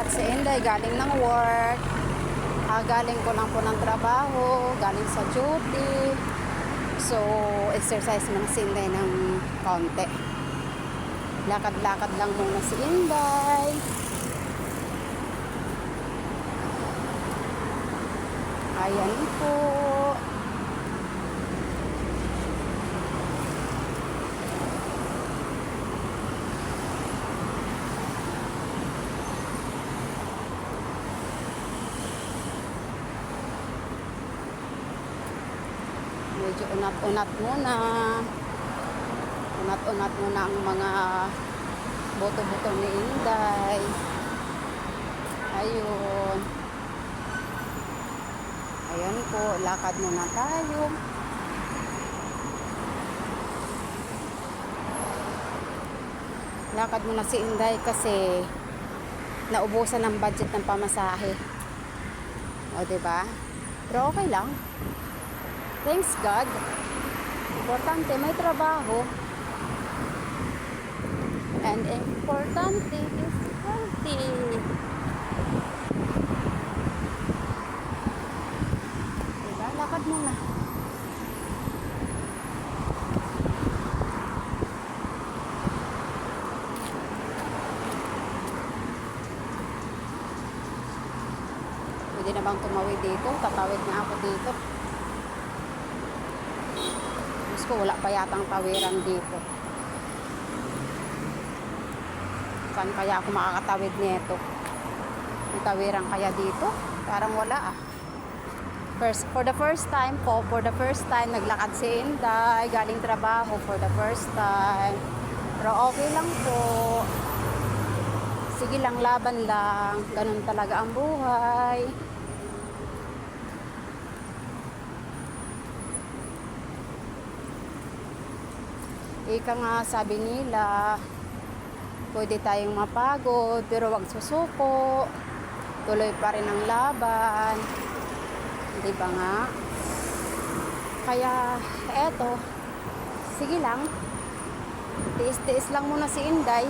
Si Inday galing ng work. Galing ko lang po ng trabaho, galing sa duty. So, exercise muna si Inday ng konti. Lakad-lakad lang muna si Inday. Ayan po. Medyo unat-unat muna. Unat-unat muna ang mga buto-buto ni Inday. Ayun. Ayan po, lakad muna tayo. Lakad muna si Inday kasi naubusan ng budget ng pamasahe. O, diba? Pero okay lang. Thanks God. Importante, may trabaho. And importante is healthy. Diba? Lakad muna. Pwede na bang tumawid dito? Tatawid nga ako dito. Ko wala pa yatang tawiran dito. Saan kaya ako makakatawid nito? May tawiran kaya dito? Parang wala ah. For the first time naglakad si Inday, galing trabaho for the first time. Pero okay lang po. Sige lang, laban lang. Ganun talaga ang buhay. Ika nga, sabi nila, pwede tayong mapagod, pero wag susuko. Tuloy pa rin ang laban. Di ba nga? Kaya, eto, sige lang. Tiis-tiis lang muna si Inday.